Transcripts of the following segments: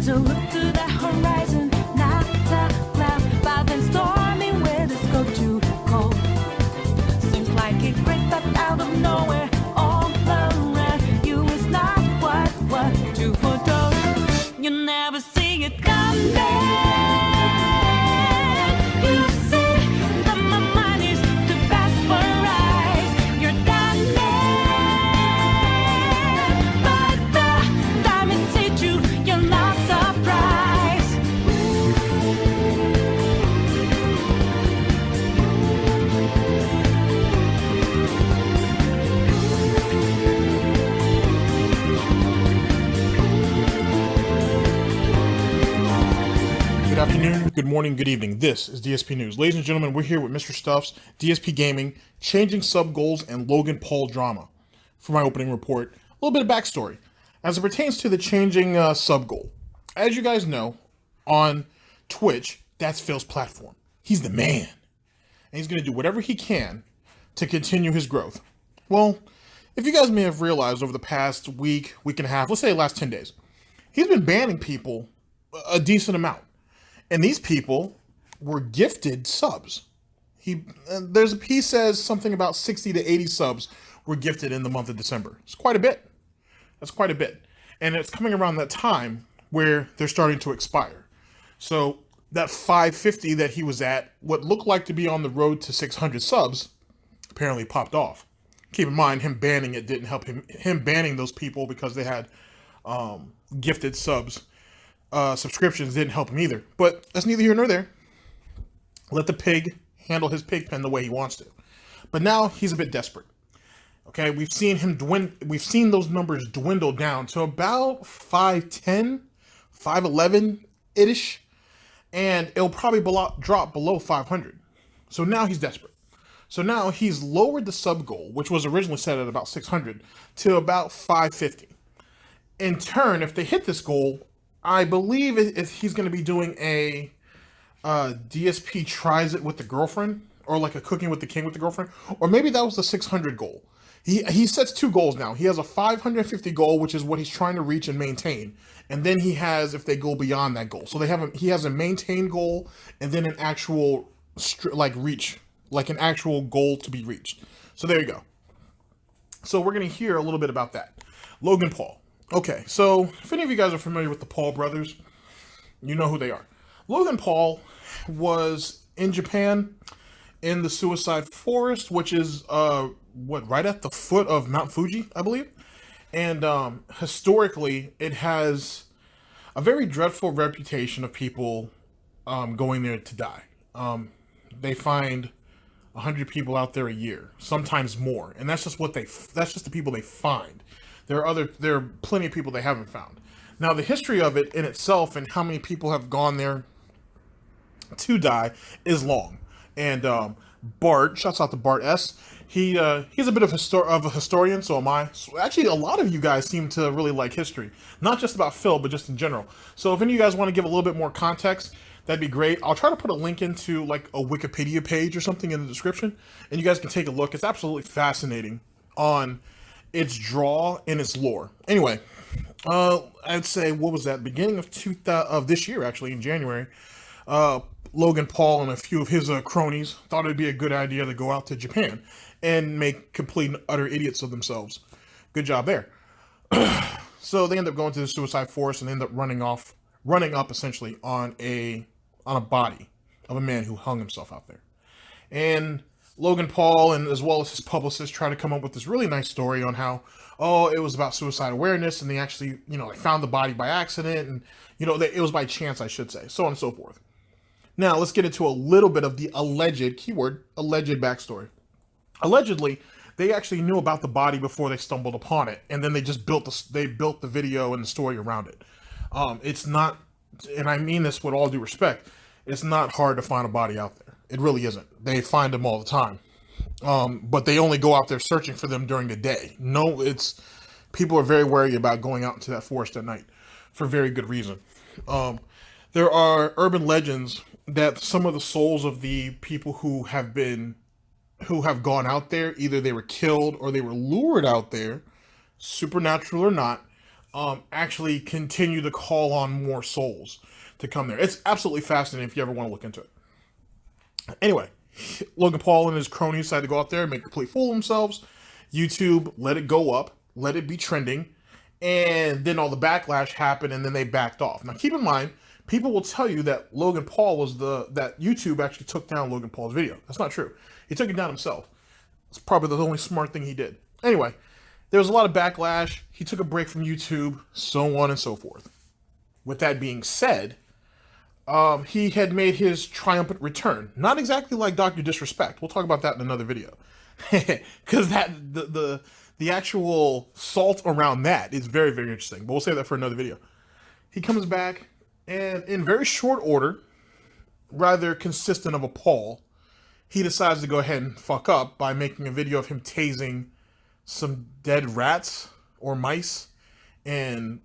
As I look to the horizon, not a cloud, but then stormy weather's go too cold. Seems like it crept up out of nowhere, all around you is not what you foretold. You never see it coming. You see that my mind is too fast for eyes. You're done, but the time is hit you, you're not surprised. Good afternoon, good morning, good evening. This is DSP News. Ladies and gentlemen, we're here with Mr. Stuff's Dspgaming, changing sub goals and Logan Paul drama. For my opening report, a little bit of backstory as it pertains to the changing sub goal. As you guys know, on Twitch, that's Phil's platform. He's the man, and he's going to do whatever he can to continue his growth. Well, if you guys may have realized over the past week and a half, let's say the last 10 days, he's been banning people a decent amount. And these people were gifted subs. He says something about 60 to 80 subs were gifted in the month of December. It's quite a bit. That's quite a bit. And it's coming around that time where they're starting to expire. So that 550 that he was at, what looked like to be on the road to 600 subs, apparently popped off. Keep in mind, him banning it didn't help him. Him banning those people because they had gifted subscriptions didn't help him either. But that's neither here nor there. Let the pig handle his pig pen the way he wants to. But now he's a bit desperate. Okay, we've seen those numbers dwindle down to about 510, 511-ish, and it'll probably drop below 500. So now he's desperate. So now he's lowered the sub goal, which was originally set at about 600, to about 550. In turn, if they hit this goal, I believe if he's going to be doing a DSP tries it with the girlfriend, or like a cooking with the king with the girlfriend, or maybe that was the 600 goal. He sets two goals now. He has a 550 goal, which is what he's trying to reach and maintain, and then he has if they go beyond that goal. So he has a maintain goal, and then an actual reach, like an actual goal to be reached. So there you go. So we're going to hear a little bit about that. Logan Paul. Okay, so if any of you guys are familiar with the Paul brothers, you know who they are. Logan Paul was in Japan in the Suicide Forest, which is right at the foot of Mount Fuji, I believe. And historically, it has a very dreadful reputation of people going there to die. They find 100 people out there a year, sometimes more, and that's just the people they find. There are plenty of people they haven't found. Now, the history of it in itself and how many people have gone there to is long. And Bart, shouts out to Bart S. He's a bit of a historian, so am I. So actually, a lot of you guys seem to really like history, not just about Phil, but just in general. So if any of you guys want to give a little bit more context, that'd be great. I'll try to put a link into like a Wikipedia page or something in the description, and you guys can take a look. It's absolutely fascinating on its draw and its lore. Anyway, I'd say, what was that? Beginning of this year, actually, in January, Logan Paul and a few of his cronies thought it'd be a good idea to go out to Japan and make complete and utter idiots of themselves. Good job there. So they end up going to the Suicide Forest and end up running up essentially on a body of a man who hung himself out there. And Logan Paul and as well as his publicist try to come up with this really nice story on how, it was about suicide awareness and they actually, found the body by accident and, it was by chance, I should say, so on and so forth. Now, let's get into a little bit of the alleged backstory. Allegedly, they actually knew about the body before they stumbled upon it, and then they just built the video and the story around it. It's not, and I mean this with all due respect, it's not hard to find a body out there. It really isn't. They find them all the time. But they only go out there searching for them during the day. People are very wary about going out into that forest at night for very good reason. There are urban legends that some of the souls of the people who have gone out there, either they were killed or they were lured out there, supernatural or not, actually continue to call on more souls to come there. It's absolutely fascinating if you ever want to look into it. Anyway, Logan Paul and his cronies decided to go out there and make a complete fool of themselves. YouTube let it go up, let it be trending, and then all the backlash happened, and then they backed off. Now, keep in mind, people will tell you that Logan Paul was that YouTube actually took down Logan Paul's video. That's not true. He took it down himself. It's probably the only smart thing he did. Anyway, there was a lot of backlash. He took a break from YouTube, so on and so forth. With that being said, he had made his triumphant return. Not exactly like Dr. Disrespect. We'll talk about that in another video. Because the actual salt around that is very, very interesting. But we'll save that for another video. He comes back, and in very short order, rather consistent of a Paul, he decides to go ahead and fuck up by making a video of him tasing some dead rats or mice and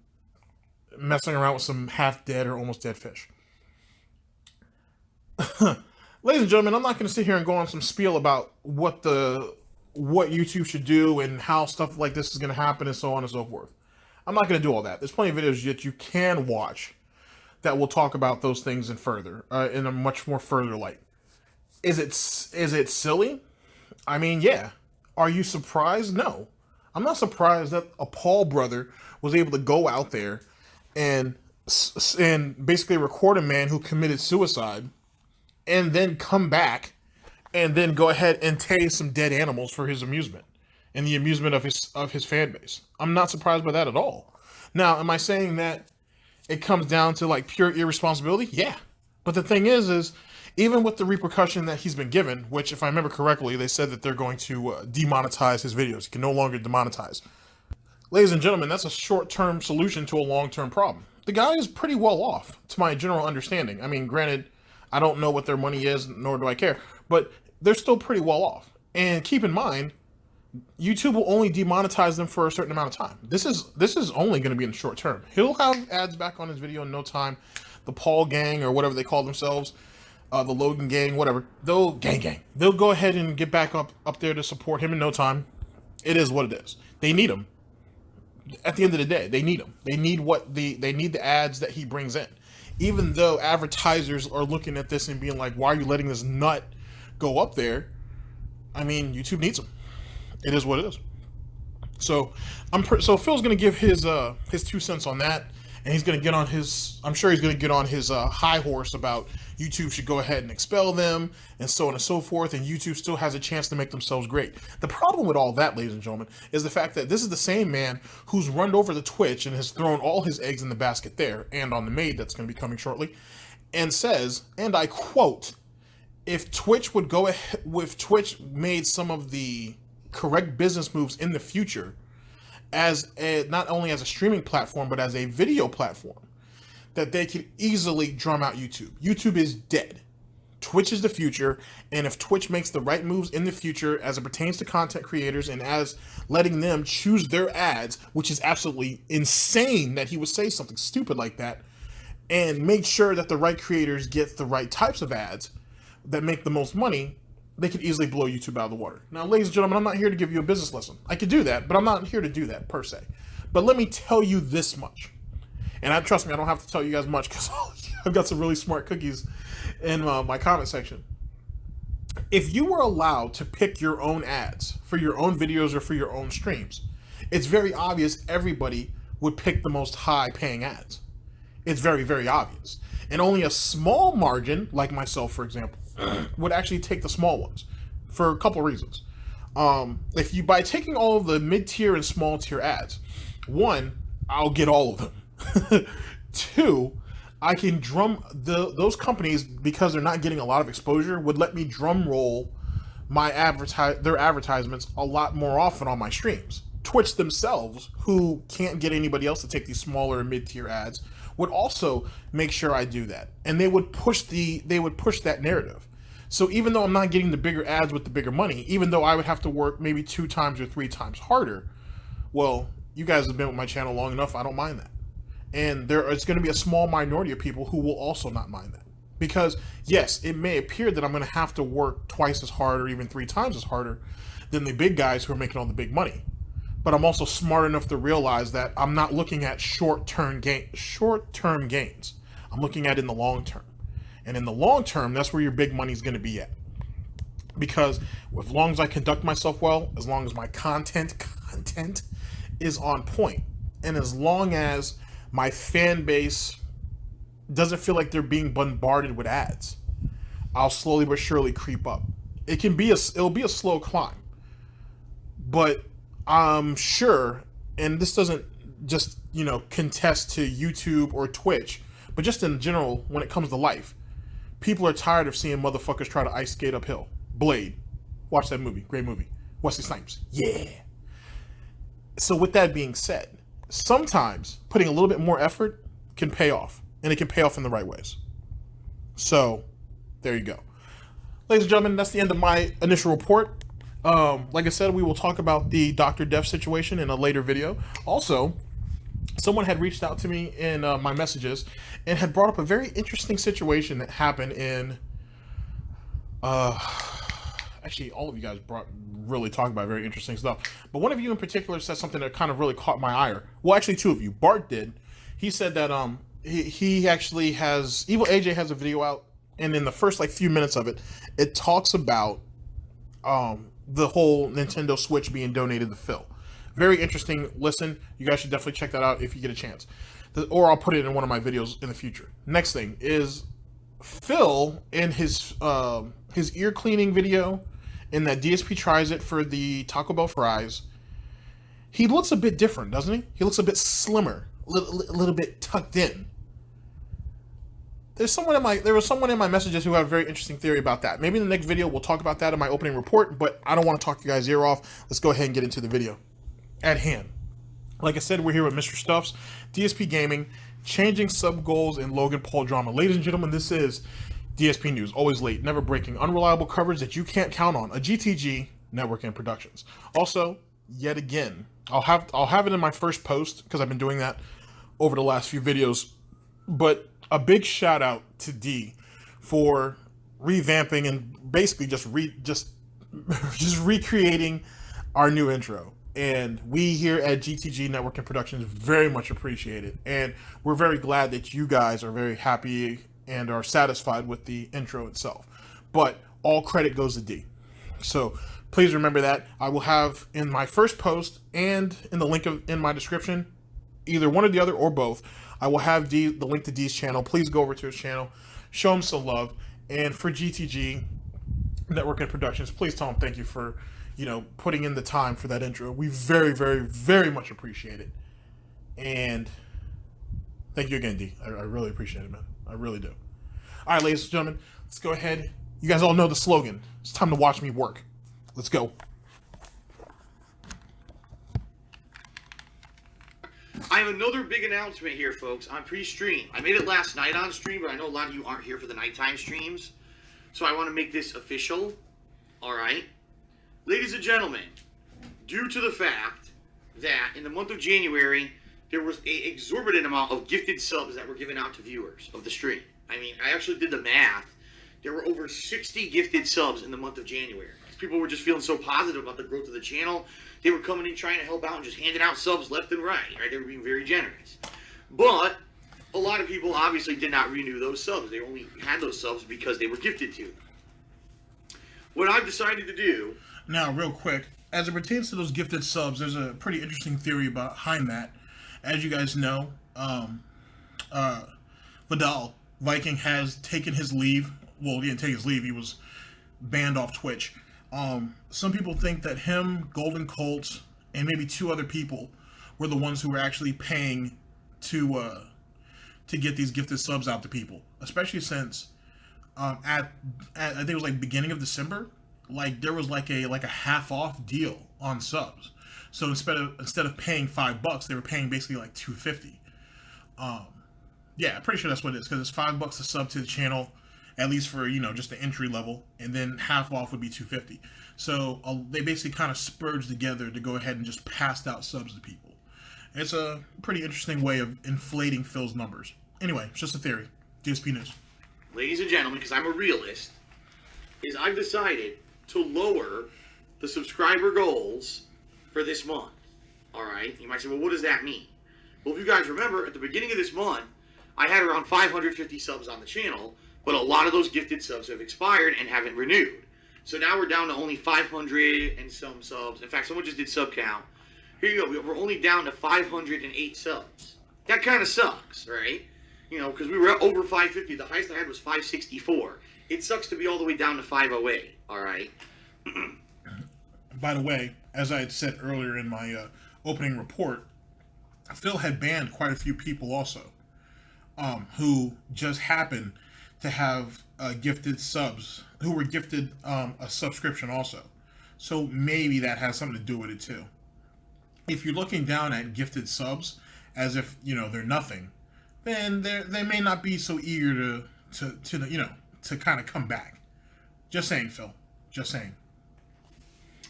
messing around with some half-dead or almost dead fish. Ladies and gentlemen, I'm not going to sit here and go on some spiel about what YouTube should do and how stuff like this is going to happen and so on and so forth. I'm not going to do all that. There's plenty of videos that you can watch that will talk about those things in a much more further light. Is it silly? I mean, yeah. Are you surprised? No. I'm not surprised that a Paul brother was able to go out there and basically record a man who committed suicide and then come back and then go ahead and tase some dead animals for his amusement and the amusement of his fan base. I'm not surprised by that at all. Now, am I saying that it comes down to like pure irresponsibility? Yeah. But the thing is even with the repercussion that he's been given, which if I remember correctly, they said that they're going to demonetize his videos. He can no longer demonetize. Ladies and gentlemen, that's a short-term solution to a long-term problem. The guy is pretty well off, to my general understanding. I mean, granted, I don't know what their money is, nor do I care, but they're still pretty well off. And keep in mind, YouTube will only demonetize them for a certain amount of time. This is only going to be in the short term. He'll have ads back on his video in no time. The Paul gang, or whatever they call themselves, the Logan gang, whatever. They'll go ahead and get back up there to support him in no time. It is what it is. They need him. At the end of the day, they need him. They need the ads that he brings in. Even though advertisers are looking at this and being like, why are you letting this nut go up there? I mean, YouTube needs him. It is what it is. So Phil's going to give his 2 cents on that, and he's going to get on his, I'm sure he's going to get on his high horse about YouTube should go ahead and expel them and so on and so forth, and YouTube still has a chance to make themselves great. The problem with all that, ladies and gentlemen, is the fact that this is the same man who's run over the Twitch and has thrown all his eggs in the basket there and on the maid that's going to be coming shortly, and says, and I quote, if Twitch made some of the correct business moves in the future, not only as a streaming platform but as a video platform, that they could easily drum out YouTube. YouTube is dead. Twitch is the future, and if Twitch makes the right moves in the future as it pertains to content creators and as letting them choose their ads, which is absolutely insane that he would say something stupid like that, and make sure that the right creators get the right types of ads that make the most money, they could easily blow YouTube out of the water. Now, ladies and gentlemen, I'm not here to give you a business lesson. I could do that, but I'm not here to do that per se. But let me tell you this much. And trust me, I don't have to tell you guys much because I've got some really smart cookies in my comment section. If you were allowed to pick your own ads for your own videos or for your own streams, it's very obvious everybody would pick the most high-paying ads. It's very, very obvious. And only a small margin, like myself, for example, would actually take the small ones for a couple reasons. By taking all of the mid-tier and small-tier ads, one, I'll get all of them. Two, I can those companies, because they're not getting a lot of exposure, would let me drum roll their advertisements a lot more often on my streams. Twitch themselves, who can't get anybody else to take these smaller and mid-tier ads, would also make sure I do that, and they would push that narrative. So even though I'm not getting the bigger ads with the bigger money, even though I would have to work maybe 2 times or 3 times harder, well, you guys have been with my channel long enough, I don't mind that. And it's going to be a small minority of people who will also not mind that. Because, yes, it may appear that I'm going to have to work twice as hard or even 3 times as harder than the big guys who are making all the big money. but I'm also smart enough to realize that I'm not looking at short-term gains. I'm looking at it in the long term. And in the long term, that's where your big money's going to be at. Because as long as I conduct myself well, as long as my content is on point, and as long as my fan base doesn't feel like they're being bombarded with ads, I'll slowly but surely creep up. It'll be a slow climb. But I'm sure, and this doesn't just, contest to YouTube or Twitch, but just in general, when it comes to life, people are tired of seeing motherfuckers try to ice skate uphill. Blade. Watch that movie. Great movie. Wesley Snipes. Yeah. So with that being said, sometimes putting a little bit more effort can pay off, and it can pay off in the right ways. So there you go. Ladies and gentlemen, that's the end of my initial report. Like I said, we will talk about the Dr. Def situation in a later video. Also, someone had reached out to me in my messages and had brought up a very interesting situation that happened in actually all of you guys really talking about very interesting stuff, but one of you in particular said something that kind of really caught my ire. Well, actually two of you. Bart did. He said that he actually has, Evil AJ has a video out, and in the first few minutes of it, it talks about the whole Nintendo Switch being donated to Phil. Very interesting listen. You guys should definitely check that out if you get a chance. Or I'll put it in one of my videos in the future. Next thing is Phil in his ear cleaning video, in that DSP tries it for the Taco Bell fries. He looks a bit different, doesn't he? He looks a bit slimmer, a little bit tucked in. There was someone in my messages who had a very interesting theory about that. Maybe in the next video we'll talk about that in my opening report, but I don't want to talk you guys' ear off. Let's go ahead and get into the video at hand. Like I said, we're here with Mr. Stuffs, Dspgaming, changing sub goals and Logan Paul drama. Ladies and gentlemen, this is DSP News, always late, never breaking, unreliable coverage that you can't count on. A GTG network and productions. Also, yet again, I'll have it in my first post because I've been doing that over the last few videos. But a big shout out to D for revamping and basically just recreating our new intro. And we here at GTG Network and Productions very much appreciate it. And we're very glad that you guys are very happy and are satisfied with the intro itself. But all credit goes to D. So please remember that. I will have in my first post and in the link in my description, either one or the other or both, I will have the link to D's channel. Please go over to his channel, show him some love. And for GTG Network and Productions, please tell him thank you for, putting in the time for that intro. We very, very, very much appreciate it. And thank you again, D. I really appreciate it, man. I really do. All right, ladies and gentlemen, let's go ahead. You guys all know the slogan. It's time to watch me work. Let's go. I have another big announcement here, folks, on pre-stream. I made it last night on stream, but I know a lot of you aren't here for the nighttime streams. So I want to make this official. All right. Ladies and gentlemen, due to the fact that in the month of January, there was an exorbitant amount of gifted subs that were given out to viewers of the stream. I mean, I actually did the math. There were over 60 gifted subs in the month of January. People were just feeling so positive about the growth of the channel. They were coming in trying to help out and just handing out subs left and right. They were being very generous. But a lot of people obviously did not renew those subs. They only had those subs because they were gifted to them. What I've decided to do... Now, real quick, as it pertains to those gifted subs, there's a pretty interesting theory behind that. As you guys know, Vidal Viking has taken his leave. Well, he didn't take his leave. He was banned off Twitch. Some people think that him, Golden Colt, and maybe two other people were the ones who were actually paying to get these gifted subs out to people. Especially since at I think it was beginning of December, there was a half off deal on subs. So instead of paying $5, they were paying basically $2.50. Yeah, I'm pretty sure that's what it is, because it's $5 a sub to the channel, at least for just the entry level, and then half off would be $2.50. So they basically kind of spurged together to go ahead and just pass out subs to people. It's a pretty interesting way of inflating Phil's numbers. Anyway, it's just a theory. DSP News. Ladies and gentlemen, because I'm a realist, is I've decided to lower the subscriber goals for this month. All right. You might say, well, what does that mean? Well, if you guys remember, at the beginning of this month, I had around 550 subs on the channel, but a lot of those gifted subs have expired and haven't renewed. So now we're down to only 500 and some subs. In fact, someone just did sub count. Here you go. We're only down to 508 subs. That kind of sucks, right? You know, because we were over 550. The highest I had was 564. It sucks to be all the way down to 508. All right. By the way, as I had said earlier in my opening report, Phil had banned quite a few people also, who just happened to have gifted subs, who were gifted a subscription also. So maybe that has something to do with it too. If you're looking down at gifted subs as if, you know, they're nothing, then they may not be so eager to kind of come back. Just saying, Phil. Just saying.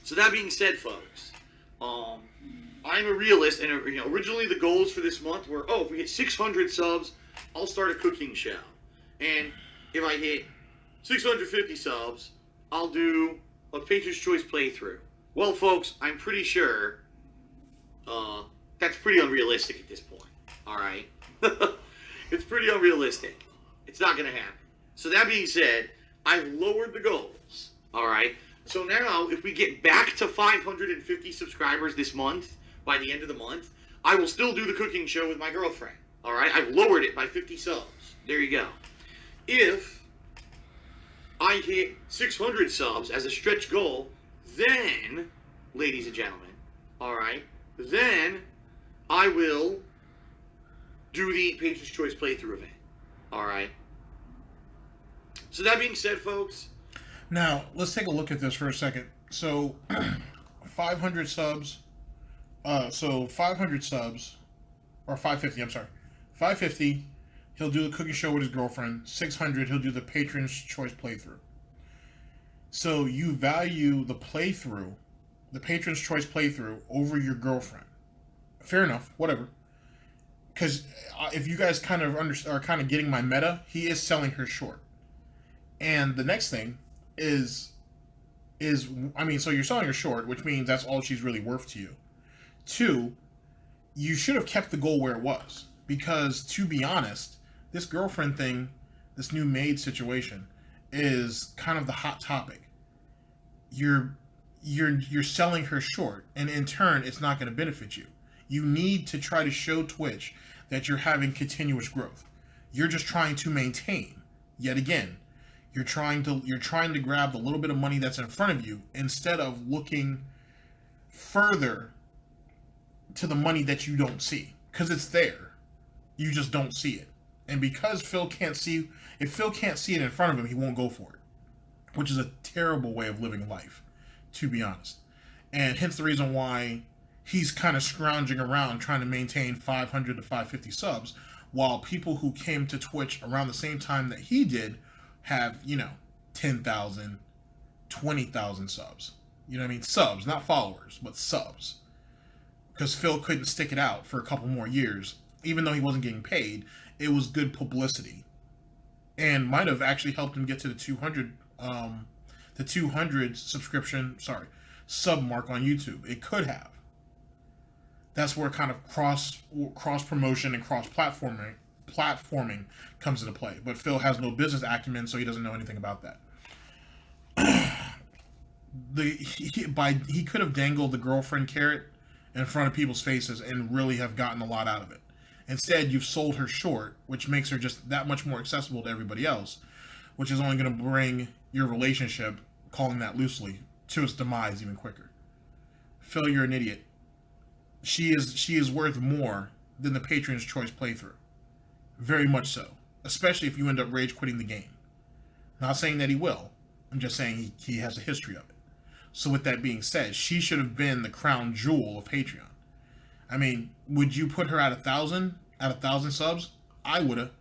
So that being said, folks, I'm a realist, and you know, originally the goals for this month were, if we hit 600 subs, I'll start a cooking show, and if I hit 650 subs, I'll do a Patriots Choice playthrough. Well, folks, I'm pretty sure that's pretty unrealistic at this point. All right, it's pretty unrealistic. It's not gonna happen. So that being said, I've lowered the goals. All right. So now, if we get back to 550 subscribers this month, by the end of the month, I will still do the cooking show with my girlfriend. All right? I've lowered it by 50 subs. There you go. If I hit 600 subs as a stretch goal, then, ladies and gentlemen, all right, then I will do the Patriots Choice playthrough event. All right? So that being said, folks, now let's take a look at this for a second. So 500 subs. So 500 subs, or 550. I'm sorry, 550. He'll do the cooking show with his girlfriend. 600. He'll do the Patron's Choice playthrough. So you value the playthrough, the Patron's Choice playthrough, over your girlfriend. Fair enough. Whatever. Because if you guys kind of are kind of getting my meta, he is selling her short. And the next thing is I mean, so you're selling her short, which means that's all she's really worth to you. 2, you should have kept the goal where it was, because to be honest, this girlfriend thing, this new maid situation, is kind of the hot topic. You're selling her short, and in turn, it's not going to benefit you. You need to try to show Twitch that you're having continuous growth. You're just trying to maintain. Yet again, you're trying to grab the little bit of money that's in front of you instead of looking further to the money that you don't see, because it's there, you just don't see it. And because Phil can't see, if Phil can't see it in front of him, he won't go for it, which is a terrible way of living life, to be honest. And hence the reason why he's kind of scrounging around trying to maintain 500 to 550 subs, while people who came to Twitch around the same time that he did have, 10,000, 20,000 subs. You know what I mean? Subs, not followers, but subs. Because Phil couldn't stick it out for a couple more years. Even though he wasn't getting paid, it was good publicity. And might have actually helped him get to the 200 sub mark on YouTube. It could have. That's where kind of cross promotion and cross platforming comes into play. But Phil has no business acumen, so he doesn't know anything about that. He could have dangled the girlfriend carrot in front of people's faces and really have gotten a lot out of it. Instead, you've sold her short, which makes her just that much more accessible to everybody else, which is only going to bring your relationship, calling that loosely, to its demise even quicker. Phil, you're an idiot. She is worth more than the Patron's Choice playthrough. Very much so. Especially if you end up rage quitting the game. Not saying that he will. I'm just saying he has a history of it. So with that being said, she should have been the crown jewel of Patreon. I mean, would you put her at 1,000 subs? I woulda.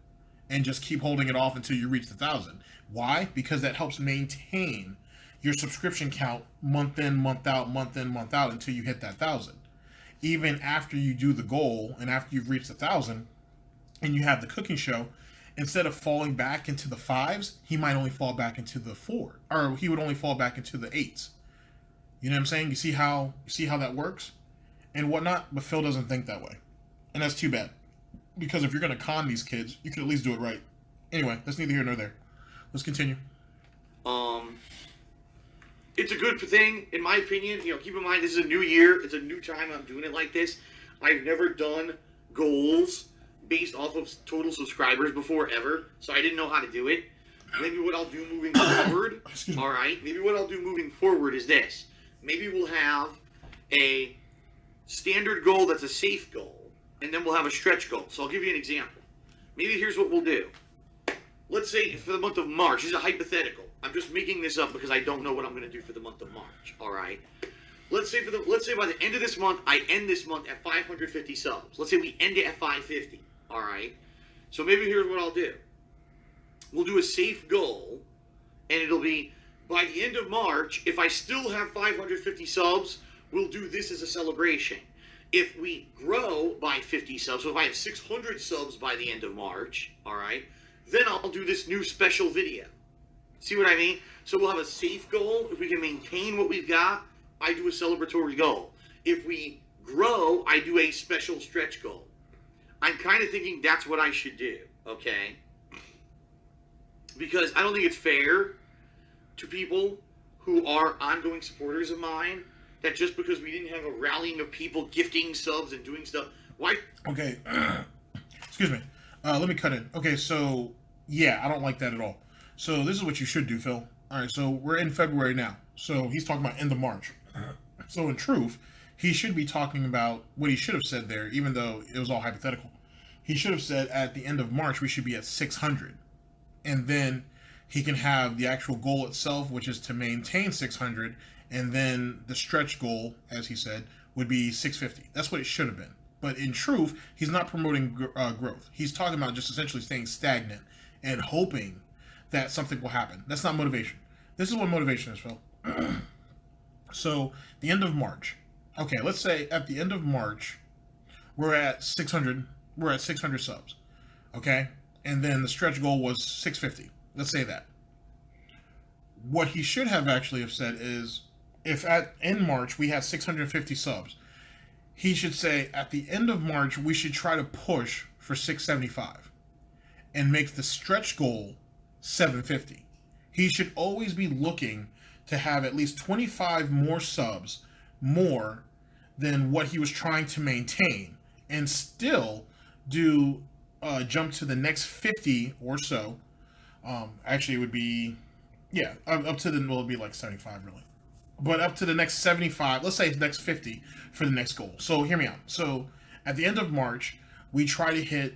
And just keep holding it off until you reach the 1,000. Why? Because that helps maintain your subscription count month in, month out until you hit that 1,000. Even after you do the goal and after you've reached 1,000 and you have the cooking show, instead of falling back into the 5s, he might only fall back into the 4, or he would only fall back into the 8s. You know what I'm saying? You see how that works? and whatnot, but Phil doesn't think that way. And that's too bad. Because if you're going to con these kids, you can at least do it right. Anyway, that's neither here nor there. Let's continue. It's a good thing, in my opinion. You know, keep in mind, this is a new year. It's a new time I'm doing it like this. I've never done goals based off of total subscribers before, ever. So I didn't know how to do it. Maybe what I'll do moving forward, all right, maybe what I'll do moving forward is this. Maybe we'll have a standard goal that's a safe goal, and then we'll have a stretch goal. So I'll give you an example. Maybe here's what we'll do. Let's say for the month of March, this is a hypothetical. I'm just making this up because I don't know what I'm going to do for the month of March, all right? Let's say by the end of this month, I end this month at 550 subs. Let's say we end it at 550, all right? So maybe here's what I'll do. We'll do a safe goal, and it'll be by the end of March, if I still have 550 subs, we'll do this as a celebration. If we grow by 50 subs, so if I have 600 subs by the end of March, all right, then I'll do this new special video. See what I mean? So we'll have a safe goal. If we can maintain what we've got, I do a celebratory goal. If we grow, I do a special stretch goal. I'm kind of thinking that's what I should do, okay? Because I don't think it's fair to people who are ongoing supporters of mine that just because we didn't have a rallying of people gifting subs and doing stuff, why? Okay, excuse me. Let me cut in. Okay, so, yeah, I don't like that at all. So this is what you should do, Phil. All right, so we're in February now. So he's talking about end of March. So in truth, he should be talking about what he should have said there, even though it was all hypothetical. He should have said at the end of March, we should be at 600. And then he can have the actual goal itself, which is to maintain 600. And then the stretch goal, as he said, would be 650. That's what it should have been. But in truth, he's not promoting growth. He's talking about just essentially staying stagnant and hoping that something will happen. That's not motivation. This is what motivation is, Phil. So, the end of March. Okay, let's say at the end of March, we're at 600. We're at 600 subs. Okay? And then the stretch goal was 650. Let's say that. What he should have actually have said is, if in March we had 650 subs, he should say at the end of March we should try to push for 675 and make the stretch goal 750. He should always be looking to have at least 25 more subs more than what he was trying to maintain, and still do jump to the next 50 or so. Actually, it would be, yeah, up to the, well, it'd be like 75 really. But up to the next 75, let's say the next 50 for the next goal. So hear me out. So at the end of March, we try to hit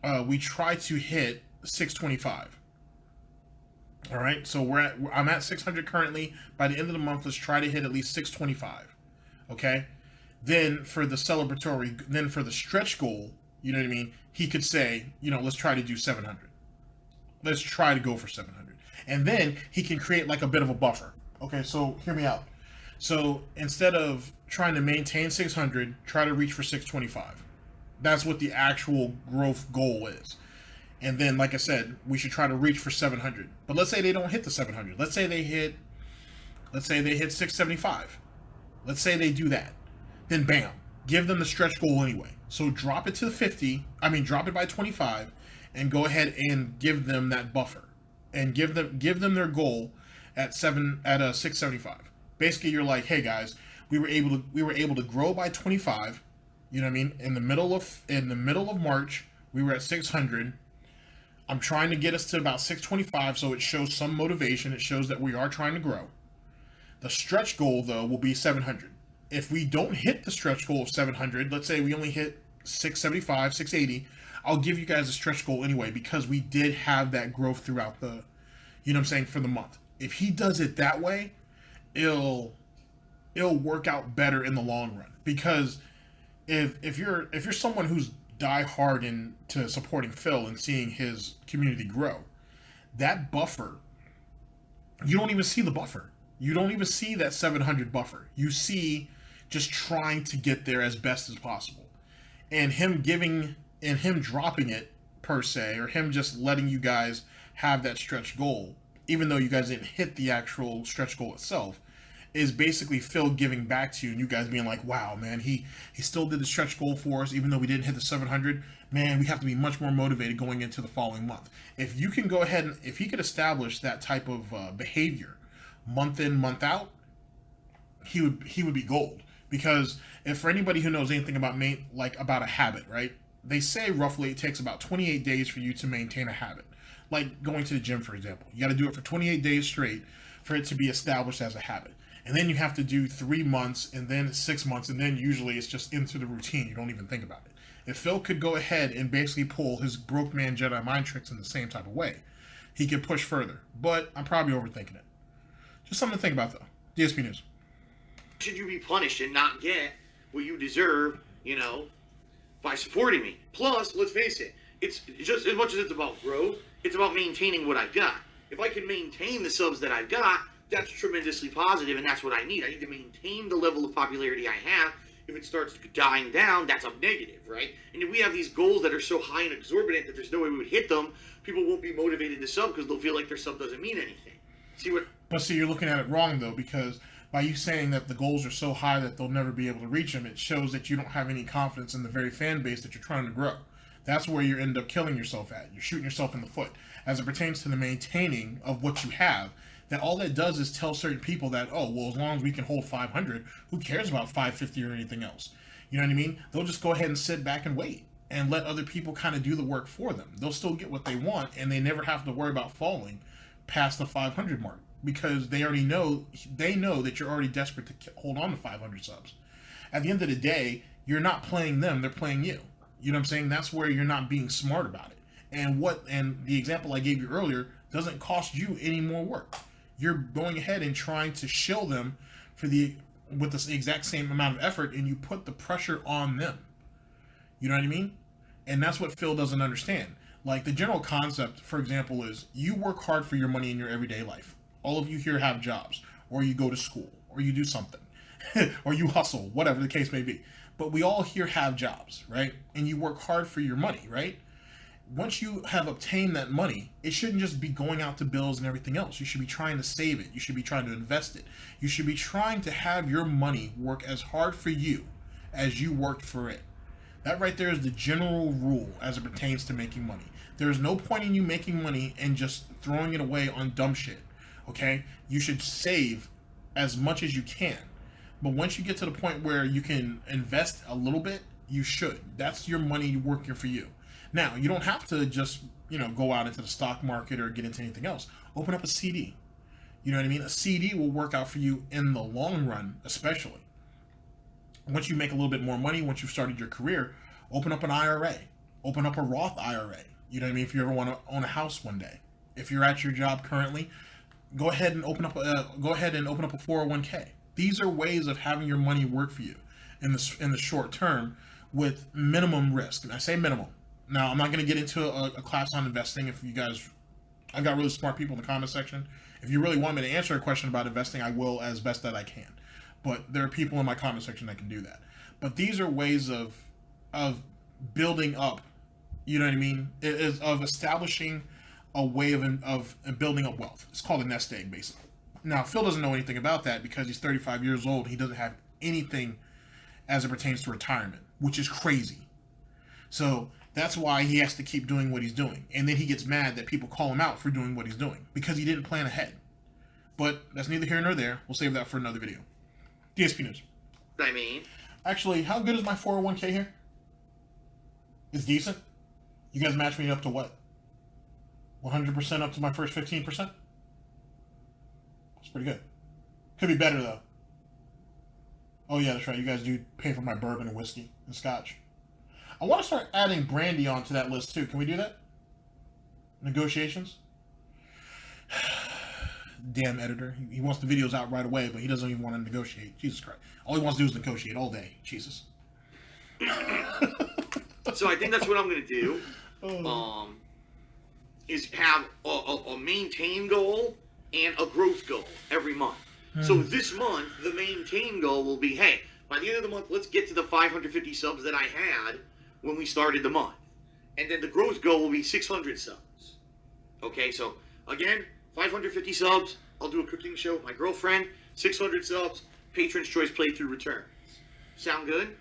625. All right. So I'm at 600 currently. By the end of the month, let's try to hit at least 625. Okay. Then for the for the stretch goal, you know what I mean? He could say, let's try to do 700. Let's try to go for 700. And then he can create like a bit of a buffer. Okay, so hear me out. So instead of trying to maintain 600, try to reach for 625. That's what the actual growth goal is. And then, like I said, we should try to reach for 700. But let's say they don't hit the 700. Let's say they hit 675. Let's say they do that. Then bam, give them the stretch goal anyway. So drop it to 50. Drop it by 25, and go ahead and give them that buffer, and give them their goal at 675. Basically, you're like, hey guys, we were able to grow by 25. You know what I mean? In the middle of March, we were at 600. I'm trying to get us to about 625, so it shows some motivation. It shows that we are trying to grow. The stretch goal, though, will be 700. If we don't hit the stretch goal of 700, let's say we only hit 675, 680, I'll give you guys a stretch goal anyway, because we did have that growth throughout the, for the month. If he does it that way, it'll work out better in the long run. Because if you're someone who's die hard into supporting Phil and seeing his community grow, that buffer, you don't even see the buffer. You don't even see that 700 buffer. You see just trying to get there as best as possible. And him dropping it, per se, or him just letting you guys have that stretch goal, even though you guys didn't hit the actual stretch goal itself, is basically Phil giving back to you and you guys being like, wow, man, he still did the stretch goal for us even though we didn't hit the 700. Man, we have to be much more motivated going into the following month. If you can go ahead and if he could establish that type of behavior month in, month out, he would be gold. Because if for anybody who knows anything about about a habit, right? They say roughly it takes about 28 days for you to maintain a habit. Like going to the gym, for example. You got to do it for 28 days straight for it to be established as a habit. And then you have to do 3 months and then 6 months, and then usually it's just into the routine. You don't even think about it. If Phil could go ahead and basically pull his broke man Jedi mind tricks in the same type of way, he could push further. But I'm probably overthinking it. Just something to think about, though. DSP News. Should you be punished and not get what you deserve, by supporting me? Plus, let's face it, it's just as much as it's about growth, it's about maintaining what I've got. If I can maintain the subs that I've got, that's tremendously positive, and that's what I need. I need to maintain the level of popularity I have. If it starts dying down, that's a negative, right? And if we have these goals that are so high and exorbitant that there's no way we would hit them, people won't be motivated to sub because they'll feel like their sub doesn't mean anything. But you're looking at it wrong, though, because by you saying that the goals are so high that they'll never be able to reach them, it shows that you don't have any confidence in the very fan base that you're trying to grow. That's where you end up killing yourself at. You're shooting yourself in the foot. As it pertains to the maintaining of what you have, that all that does is tell certain people that, oh, well, as long as we can hold 500, who cares about 550 or anything else? You know what I mean? They'll just go ahead and sit back and wait and let other people kind of do the work for them. They'll still get what they want, and they never have to worry about falling past the 500 mark because they know that you're already desperate to hold on to 500 subs. At the end of the day, you're not playing them, they're playing you. You know what I'm saying? That's where you're not being smart about it. And the example I gave you earlier doesn't cost you any more work. You're going ahead and trying to shill them with the exact same amount of effort, and you put the pressure on them. You know what I mean? And that's what Phil doesn't understand. Like, the general concept, for example, is you work hard for your money in your everyday life. All of you here have jobs, or you go to school, or you do something, or you hustle, whatever the case may be. But we all here have jobs, right? And you work hard for your money, right? Once you have obtained that money, it shouldn't just be going out to bills and everything else. You should be trying to save it. You should be trying to invest it. You should be trying to have your money work as hard for you as you worked for it. That right there is the general rule as it pertains to making money. There is no point in you making money and just throwing it away on dumb shit, okay? You should save as much as you can. But once you get to the point where you can invest a little bit, you should. That's your money working for you. Now, you don't have to just, go out into the stock market or get into anything else. Open up a CD. You know what I mean? A CD will work out for you in the long run, especially. Once you make a little bit more money, once you've started your career, open up an IRA. Open up a Roth IRA. You know what I mean? If you ever want to own a house one day. If you're at your job currently, go ahead and open up a 401k. These are ways of having your money work for you in the short term with minimum risk. And I say minimum. Now, I'm not going to get into a class on investing. I've got really smart people in the comment section. If you really want me to answer a question about investing, I will as best that I can. But there are people in my comment section that can do that. But these are ways of building up, you know what I mean? It is of establishing a way of building up wealth. It's called a nest egg, basically. Now, Phil doesn't know anything about that because he's 35 years old. He doesn't have anything as it pertains to retirement, which is crazy. So that's why he has to keep doing what he's doing. And then he gets mad that people call him out for doing what he's doing because he didn't plan ahead. But that's neither here nor there. We'll save that for another video. DSP News. Actually, how good is my 401k here? It's decent. You guys match me up to what? 100% up to my first 15%? That's pretty good. Could be better, though. Oh, yeah, that's right. You guys do pay for my bourbon and whiskey and scotch. I want to start adding brandy onto that list, too. Can we do that? Negotiations? Damn editor. He wants the videos out right away, but he doesn't even want to negotiate. Jesus Christ. All he wants to do is negotiate all day. Jesus. So I think that's what I'm going to do. Is have a maintain goal and a growth goal every month. So this month, the maintain goal will be, hey, by the end of the month, let's get to the 550 subs that I had when we started the month. And then the growth goal will be 600 subs. Okay, so again, 550 subs. I'll do a cooking show with my girlfriend. 600 subs, Patron's Choice playthrough returns. Sound good?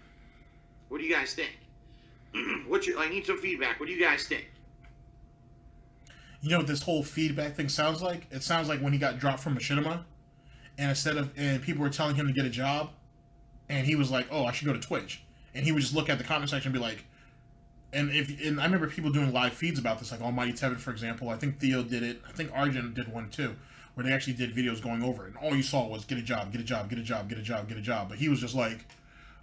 What do you guys think? I need some feedback. What do you guys think? You know what this whole feedback thing sounds like? It sounds like when he got dropped from Machinima, and people were telling him to get a job, and he was like, "Oh, I should go to Twitch," and he would just look at the comment section and be like, and I remember people doing live feeds about this, like Almighty Tevin, for example. I think Theo did it. I think Arjun did one too, where they actually did videos going over it, and all you saw was get a job, get a job, get a job, get a job, get a job. But he was just like,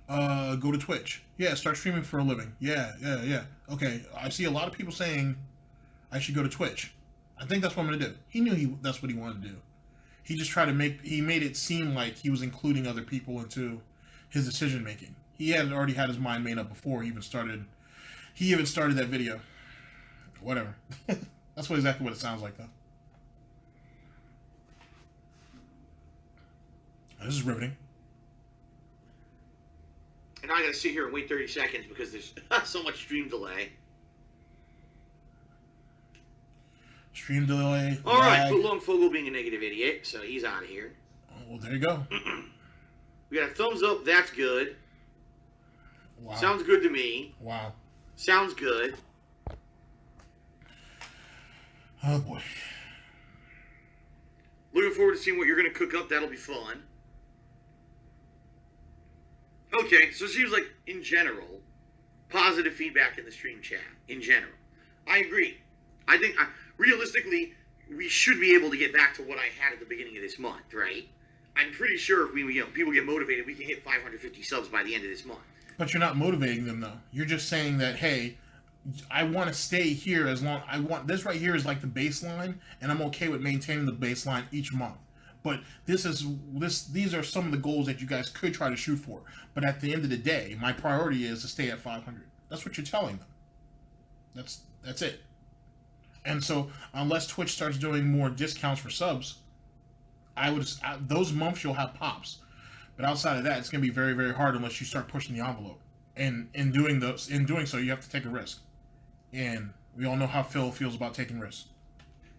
go to Twitch. Yeah, start streaming for a living. Yeah. Okay, I see a lot of people saying I should go to Twitch. I think that's what I'm gonna do. He knew that's what he wanted to do. He just tried to he made it seem like he was including other people into his decision making. He had already had his mind made up before he even started that video. Whatever. That's exactly what it sounds like, though. This is riveting. And now I gotta sit here and wait 30 seconds because there's so much stream delay. Stream delay. Alright, Long Fogel being a negative idiot, so he's out of here. Oh, well, there you go. We got a thumbs up, that's good. Wow. Sounds good to me. Wow. Sounds good. Oh, boy. Looking forward to seeing what you're going to cook up. That'll be fun. Okay, so it seems like, in general, positive feedback in the stream chat. In general. I agree. I think, realistically, we should be able to get back to what I had at the beginning of this month, right? I'm pretty sure if people get motivated, we can hit 550 subs by the end of this month. But you're not motivating them, though. You're just saying that, hey, I want to stay here as long. This right here is like the baseline, and I'm okay with maintaining the baseline each month. But these are some of the goals that you guys could try to shoot for. But at the end of the day, my priority is to stay at 500. That's what you're telling them. That's it. And so, unless Twitch starts doing more discounts for subs, those months you'll have pops. But outside of that, it's going to be very, very hard unless you start pushing the envelope. And in doing so, you have to take a risk. And we all know how Phil feels about taking risks.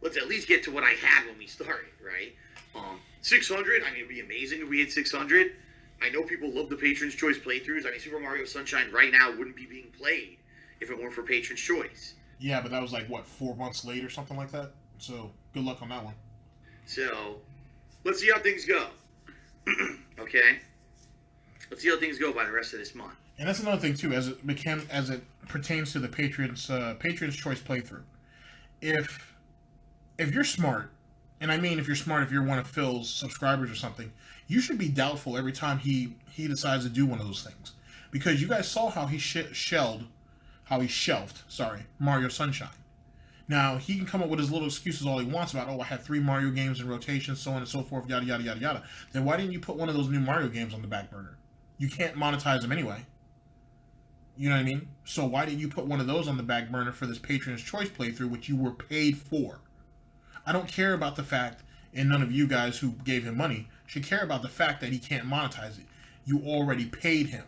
Let's at least get to what I had when we started, right? 600, I mean, it'd be amazing if we hit 600. I know people love the Patron's Choice playthroughs. I mean, Super Mario Sunshine right now wouldn't be being played if it weren't for Patron's Choice. Yeah, but that was like, 4 months late or something like that? So, good luck on that one. So, let's see how things go. Okay? Let's see how things go by the rest of this month. And that's another thing, too, as it pertains to the Patron's Choice playthrough. If you're smart, and I mean if you're one of Phil's subscribers or something, you should be doubtful every time he decides to do one of those things. Because you guys saw how he shelved Mario Sunshine. Now, he can come up with his little excuses all he wants about, I had 3 Mario games in rotation, so on and so forth, yada, yada, yada, yada. Then why didn't you put one of those new Mario games on the back burner? You can't monetize them anyway. You know what I mean? So why didn't you put one of those on the back burner for this Patron's Choice playthrough, which you were paid for? I don't care about the fact, and none of you guys who gave him money should care about the fact that he can't monetize it. You already paid him.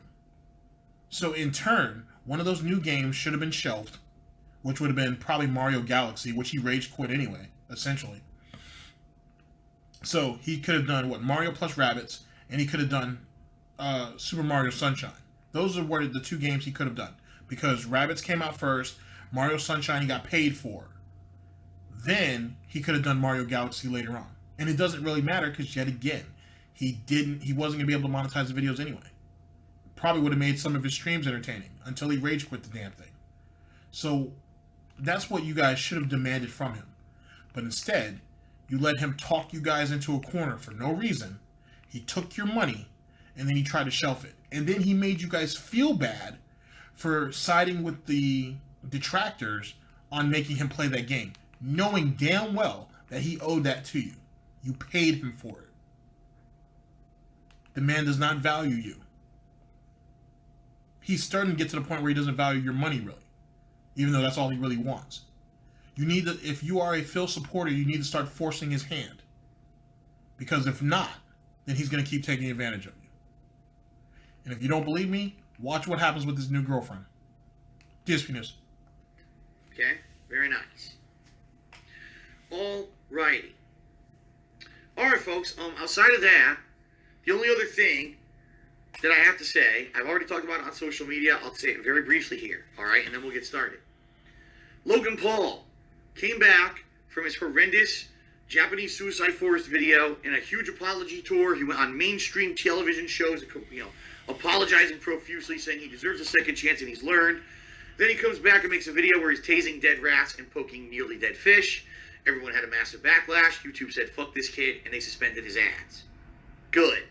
So in turn, one of those new games should have been shelved, which would have been probably Mario Galaxy, which he rage quit anyway, essentially. So he could have done, Mario plus Rabbids, and he could have done Super Mario Sunshine. Those are the 2 games he could have done. Because Rabbids came out first, Mario Sunshine he got paid for. Then he could have done Mario Galaxy later on. And it doesn't really matter because, yet again, he wasn't going to be able to monetize the videos anyway. Probably would have made some of his streams entertaining until he rage quit the damn thing. So that's what you guys should have demanded from him. But instead, you let him talk you guys into a corner for no reason. He took your money, and then he tried to shelf it. And then he made you guys feel bad for siding with the detractors on making him play that game, knowing damn well that he owed that to you. You paid him for it. The man does not value you. He's starting to get to the point where he doesn't value your money, really. Even though that's all he really wants. If you are a Phil supporter, you need to start forcing his hand. Because if not, then he's going to keep taking advantage of you. And if you don't believe me, watch what happens with his new girlfriend. Dspgaming. Okay, very nice. Alrighty. Alright, folks, outside of that, The only other thing that I have to say, I've already talked about it on social media. I'll say it very briefly here, all right? And then we'll get started. Logan Paul came back from his horrendous Japanese suicide forest video in a huge apology tour. He went on mainstream television shows, apologizing profusely, saying he deserves a second chance and he's learned. Then he comes back and makes a video where he's tasing dead rats and poking nearly dead fish. Everyone had a massive backlash. YouTube said, fuck this kid, and they suspended his ads. Good.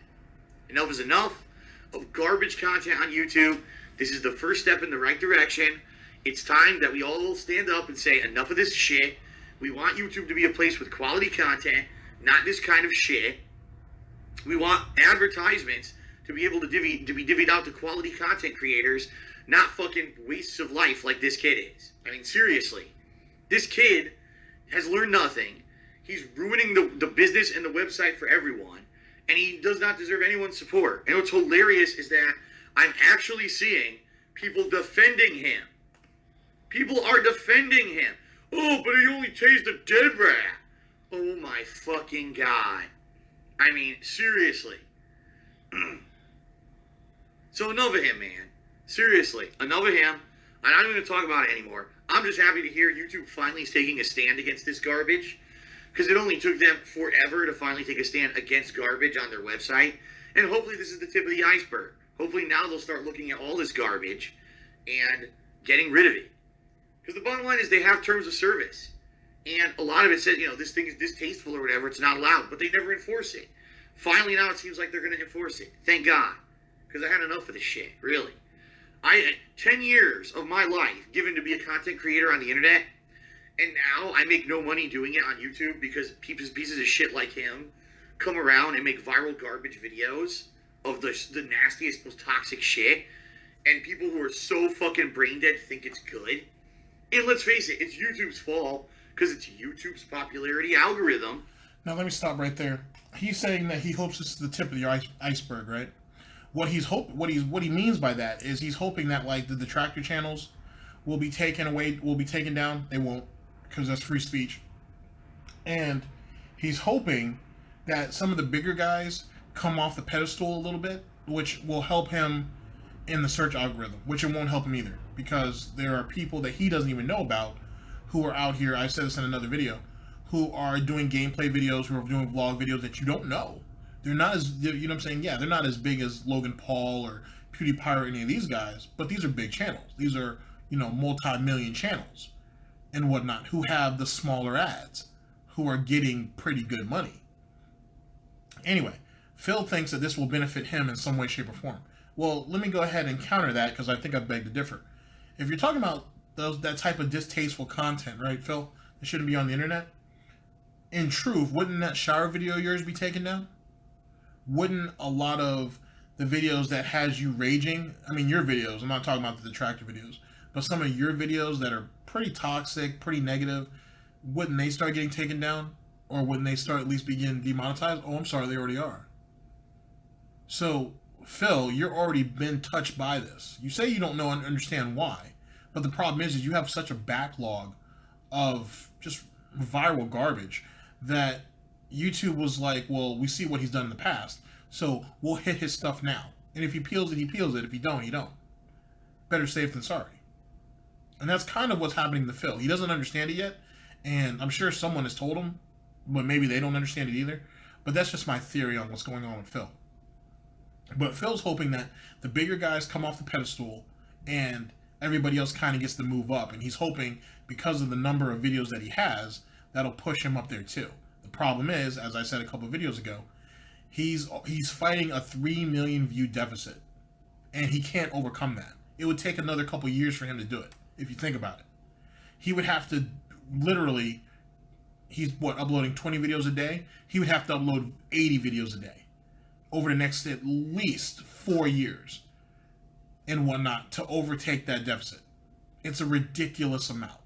Enough is enough of garbage content on YouTube. This is the first step in the right direction. It's time that we all stand up and say, enough of this shit. We want YouTube to be a place with quality content, not this kind of shit. We want advertisements to be able to be divvied out to quality content creators, not fucking wastes of life like this kid is. I mean, seriously. This kid has learned nothing. He's ruining the business and the website for everyone. And he does not deserve anyone's support. And what's hilarious is that I'm actually seeing people defending him. People are defending him. Oh, but he only tased a dead rat. Oh my fucking God. I mean, seriously. So enough of him, man. Seriously, enough of him. I'm not even going to talk about it anymore. I'm just happy to hear YouTube finally is taking a stand against this garbage. Because it only took them forever to finally take a stand against garbage on their website. And hopefully this is the tip of the iceberg. Hopefully now they'll start looking at all this garbage and getting rid of it. Because the bottom line is they have terms of service. And a lot of it says, this thing is distasteful or whatever. It's not allowed. But they never enforce it. Finally now it seems like they're going to enforce it. Thank God. Because I had enough of this shit. Really. 10 years of my life given to be a content creator on the internet. And now I make no money doing it on YouTube because pieces of shit like him come around and make viral garbage videos of the nastiest, most toxic shit. And people who are so fucking brain dead think it's good. And let's face it, it's YouTube's fault because it's YouTube's popularity algorithm. Now let me stop right there. He's saying that he hopes this is the tip of the iceberg, right? What he means by that is he's hoping that like the detractor channels will be taken down. They won't, because that's free speech. And he's hoping that some of the bigger guys come off the pedestal a little bit, which will help him in the search algorithm, which it won't help him either, because there are people that he doesn't even know about who are out here, I said this in another video, who are doing gameplay videos, who are doing vlog videos that you don't know. They're not as, you know what I'm saying? Yeah, they're not as big as Logan Paul or PewDiePie or any of these guys, but these are big channels. These are, multi-million channels and whatnot, who have the smaller ads, who are getting pretty good money. Anyway, Phil thinks that this will benefit him in some way, shape, or form. Well, let me go ahead and counter that, because I think I beg to differ. If you're talking about that type of distasteful content, right, Phil, that shouldn't be on the internet, in truth, wouldn't that shower video of yours be taken down? Wouldn't a lot of the videos that has you raging, I mean your videos, I'm not talking about the detractor videos, but some of your videos that are pretty toxic, pretty negative, wouldn't they start getting taken down? Or wouldn't they start at least begin demonetized? Oh, I'm sorry, they already are. So, Phil, you're already been touched by this. You say you don't know and understand why, but the problem is you have such a backlog of just viral garbage that YouTube was like, well, we see what he's done in the past, so we'll hit his stuff now. And if he peels it, he peels it. If he don't, he don't. Better safe than sorry. And that's kind of what's happening to Phil. He doesn't understand it yet, and I'm sure someone has told him, but maybe they don't understand it either. But that's just my theory on what's going on with Phil. But Phil's hoping that the bigger guys come off the pedestal and everybody else kind of gets to move up. And he's hoping, because of the number of videos that he has, that'll push him up there too. The problem is, as I said a couple of videos ago, he's fighting a 3 million view deficit. And he can't overcome that. It would take another couple years for him to do it, if you think about it. He would have to literally, he's uploading 20 videos a day? He would have to upload 80 videos a day over the next at least 4 years and whatnot to overtake that deficit. It's a ridiculous amount.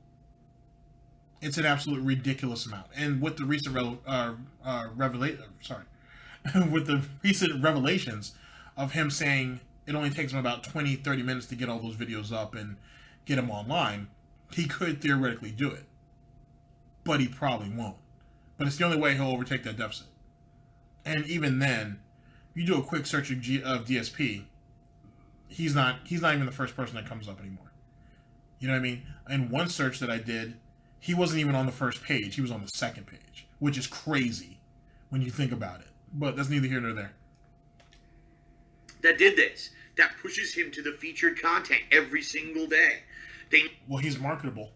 It's an absolute ridiculous amount. And with the recent with the recent revelations of him saying it only takes him about 20-30 minutes to get all those videos up and get them online, he could theoretically do it. But he probably won't. But it's the only way he'll overtake that deficit. And even then, you do a quick search of DSP, he's not even the first person that comes up anymore. You know what I mean? In one search that I did, he wasn't even on the first page. He was on the second page, which is crazy when you think about it. But that's neither here nor there. That did this. That pushes him to the featured content every single day. Well, he's marketable.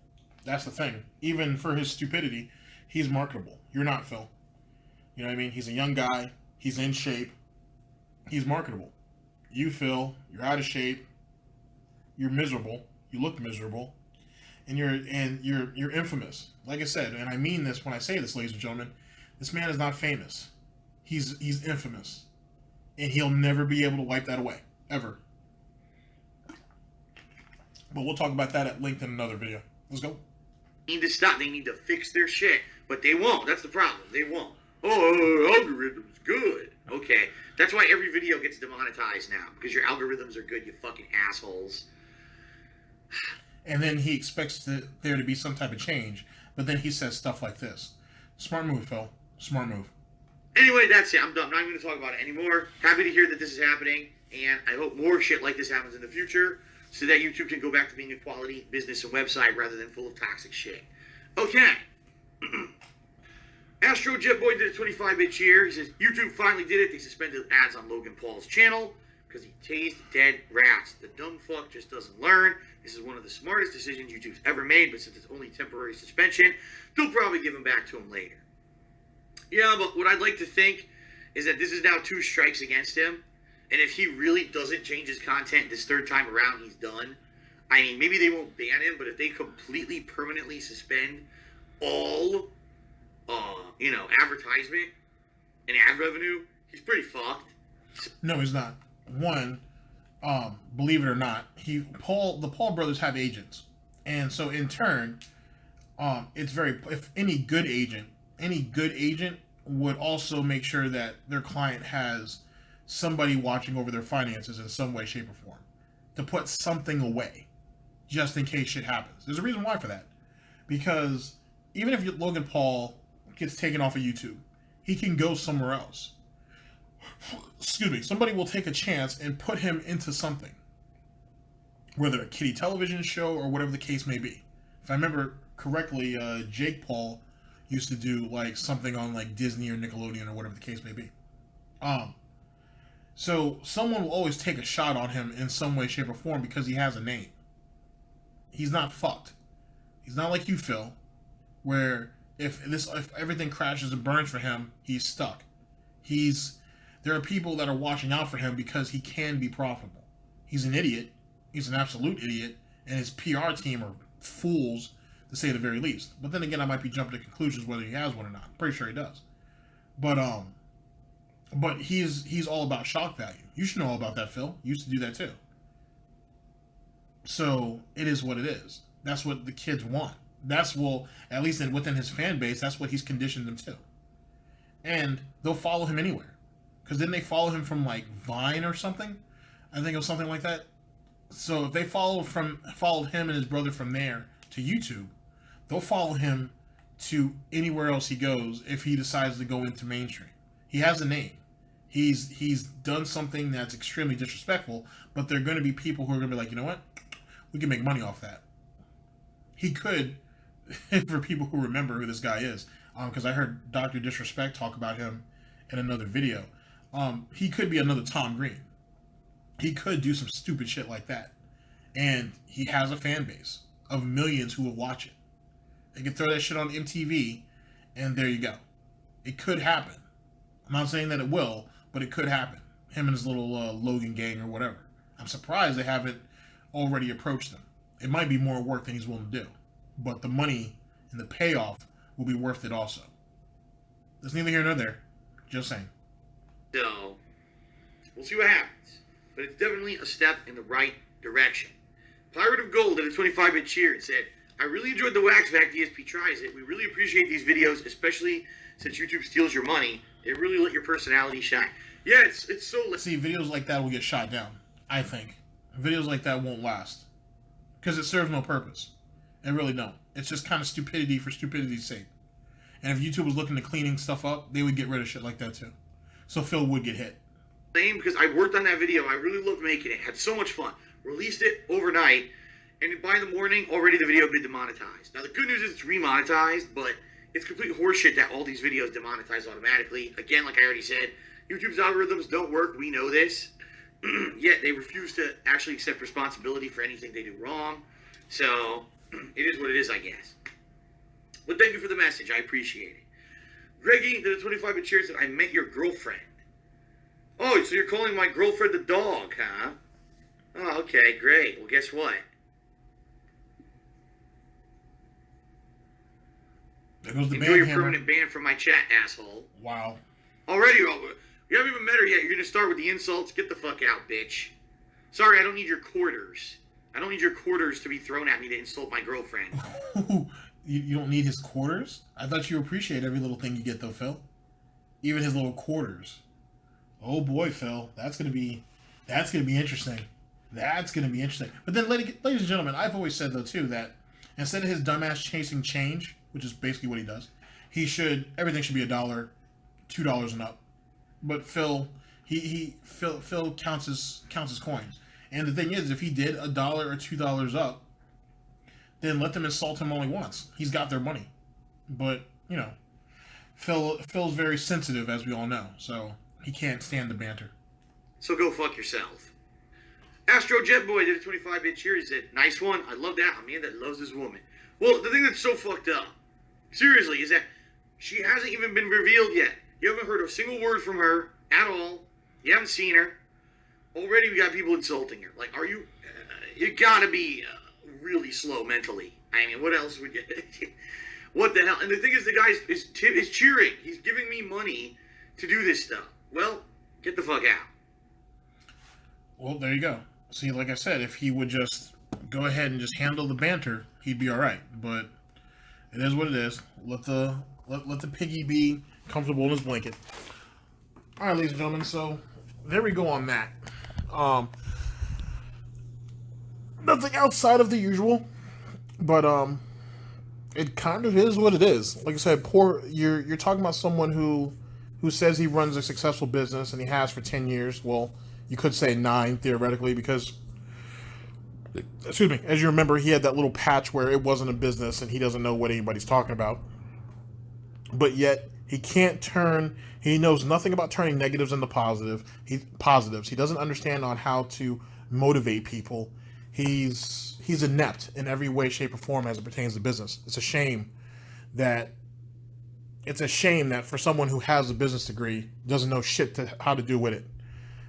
That's the thing. Even for his stupidity, he's marketable. You're not, Phil. You know what I mean? He's a young guy. He's in shape. He's marketable. You, Phil, you're out of shape. You're miserable. You look miserable. And you're infamous. Like I said, and I mean this when I say this, ladies and gentlemen, this man is not famous. He's infamous. And he'll never be able to wipe that away. Ever. But we'll talk about that at length in another video. Let's go. They need to stop. They need to fix their shit. But they won't. That's the problem. They won't. Oh, algorithm's good. Okay. That's why every video gets demonetized now. Because your algorithms are good, you fucking assholes. And then he expects there to be some type of change. But then he says stuff like this. Smart move, Phil. Smart move. Anyway, that's it. I'm done. I'm not even going to talk about it anymore. Happy to hear that this is happening. And I hope more shit like this happens in the future. So that YouTube can go back to being a quality business and website rather than full of toxic shit. Okay. Astro Jet Boy did a 25-bit cheer. He says, YouTube finally did it. They suspended ads on Logan Paul's channel because he tased dead rats. The dumb fuck just doesn't learn. This is one of the smartest decisions YouTube's ever made, but since it's only temporary suspension, they'll probably give him back to him later. Yeah, but what I'd like to think is that this is now 2 strikes against him. And if he really doesn't change his content this third time around, he's done. I mean, maybe they won't ban him, but if they completely, permanently suspend all, advertisement and ad revenue, he's pretty fucked. No, he's not. One, believe it or not, the Paul brothers have agents. And so in turn, if any good agent would also make sure that their client has somebody watching over their finances in some way, shape, or form to put something away just in case shit happens. There's a reason why for that. Because even if Logan Paul gets taken off of YouTube, he can go somewhere else. Excuse me. Somebody will take a chance and put him into something. Whether a kiddie television show or whatever the case may be. If I remember correctly, Jake Paul used to do like something on like Disney or Nickelodeon or whatever the case may be. So someone will always take a shot on him in some way, shape, or form because he has a name. He's not fucked. He's not like you, Phil, where if everything crashes and burns for him, he's stuck. There are people that are watching out for him because he can be profitable. He's an idiot. He's an absolute idiot, and his PR team are fools, to say the very least. But then again, I might be jumping to conclusions whether he has one or not. I'm pretty sure he does. But he's all about shock value. You should know all about that, Phil. You used to do that too. So it is what it is. That's what the kids want. At least within his fan base, that's what he's conditioned them to. And they'll follow him anywhere. Because didn't they follow him from like Vine or something? I think it was something like that. So if they followed him and his brother from there to YouTube, they'll follow him to anywhere else he goes if he decides to go into mainstream. He has a name. He's done something that's extremely disrespectful, but there are going to be people who are going to be like, you know what? We can make money off that. He could, for people who remember who this guy is, because I heard Dr. Disrespect talk about him in another video. He could be another Tom Green. He could do some stupid shit like that. And he has a fan base of millions who will watch it. They can throw that shit on MTV, and there you go. It could happen. I'm not saying that it will, but it could happen. Him and his little Logan gang or whatever. I'm surprised they haven't already approached him. It might be more work than he's willing to do. But the money and the payoff will be worth it also. There's neither here nor there. Just saying. So, we'll see what happens. But it's definitely a step in the right direction. Pirate of Gold did a 25-bit cheer and said, I really enjoyed the Wax Vac DSP tries it. We really appreciate these videos, especially since YouTube steals your money. It really let your personality shine. Yeah, it's so... See, videos like that will get shot down, I think. Videos like that won't last. Because it serves no purpose. It really don't. It's just kind of stupidity for stupidity's sake. And if YouTube was looking to cleaning stuff up, they would get rid of shit like that too. So Phil would get hit. Lame, because I worked on that video. I really loved making it. Had so much fun. Released it overnight, and by the morning, already the video had been demonetized. Now, the good news is it's remonetized, but it's complete horseshit that all these videos demonetize automatically. Again, like I already said, YouTube's algorithms don't work. We know this. Yet they refuse to actually accept responsibility for anything they do wrong. So, it is what it is, I guess. But thank you for the message. I appreciate it. Greggy, the 25-bit cheer said, I met your girlfriend. Oh, so you're calling my girlfriend the dog, huh? Oh, okay, great. Well, guess what? There goes the Enjoy band your hammer. permanent ban from my chat, asshole. Wow. Already, you haven't even met her yet. You're going to start with the insults? Get the fuck out, bitch. Sorry, I don't need your quarters. I don't need your quarters to be thrown at me to insult my girlfriend. You don't need his quarters? I thought you appreciate every little thing you get, though, Phil. Even his little quarters. Oh boy, Phil, that's gonna be interesting. That's gonna be interesting. But then, ladies and gentlemen, I've always said though too that instead of his dumbass chasing change, which is basically what he does, everything should be $1, $2 and up. But Phil counts his coins. And the thing is, if he did $1 or $2 up, then let them insult him only once. He's got their money. But you know, Phil's very sensitive, as we all know, so he can't stand the banter. So go fuck yourself. Astro Jetboy did a 25-bit cheer. He said, nice one. I love that. A man that loves his woman. Well, the thing that's so fucked up, seriously, is that she hasn't even been revealed yet. You haven't heard a single word from her at all. You haven't seen her. Already we got people insulting her. Like, are you... you gotta be really slow mentally. I mean, what else would you... what the hell? And the thing is, the guy is cheering. He's giving me money to do this stuff. Well, get the fuck out. Well, there you go. See, like I said, if he would just go ahead and just handle the banter, he'd be all right. But it is what it is. Let the piggy be comfortable in his blanket. All right, ladies and gentlemen. So there we go on that. Nothing outside of the usual, but it kind of is what it is. Like I said, you're talking about someone who says he runs a successful business and he has for 10 years. Well, you could say 9 theoretically because, excuse me, as you remember, he had that little patch where it wasn't a business and he doesn't know what anybody's talking about. But yet he knows nothing about turning negatives into positives. He doesn't understand on how to motivate people. He's inept in every way, shape, or form as it pertains to business. It's a shame that for someone who has a business degree doesn't know shit how to do with it.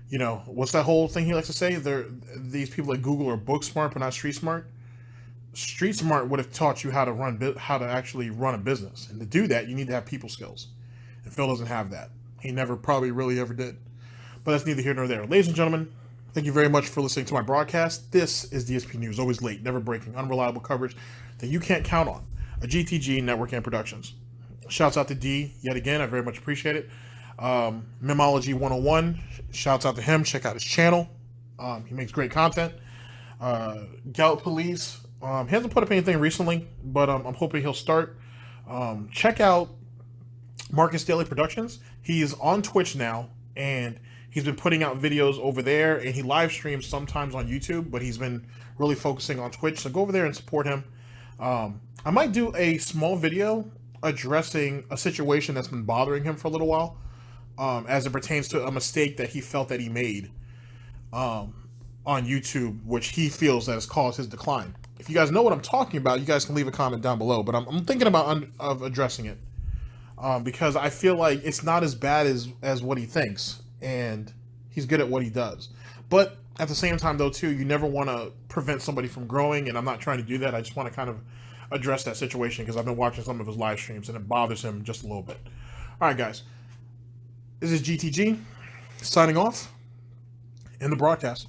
You know, what's that whole thing he likes to say? These people at Google are book smart but not street smart. Street smart would have taught you how to actually run a business, and to do that you need to have people skills. And Phil doesn't have that. He never probably really ever did. But that's neither here nor there. Ladies and gentlemen, thank you very much for listening to my broadcast. This is DSP News, always late, never breaking, unreliable coverage that you can't count on. A GTG Network and Productions. Shouts out to D yet again. I very much appreciate it. Memology 101. Shouts out to him. Check out his channel. He makes great content. Gout Police. He hasn't put up anything recently, but I'm hoping he'll start. Check out Marcus Daily Productions. He's on Twitch now, and he's been putting out videos over there, and he live streams sometimes on YouTube, but he's been really focusing on Twitch. So go over there and support him. I might do a small video addressing a situation that's been bothering him for a little while, as it pertains to a mistake that he felt that he made on YouTube, which he feels that has caused his decline. If you guys know what I'm talking about, you guys can leave a comment down below, but I'm thinking about addressing it, because I feel like it's not as bad as what he thinks, and he's good at what he does. But at the same time, though, too, you never want to prevent somebody from growing, and I'm not trying to do that. I just want to kind of address that situation because I've been watching some of his live streams, and it bothers him just a little bit. All right, guys. This is GTG signing off in the broadcast.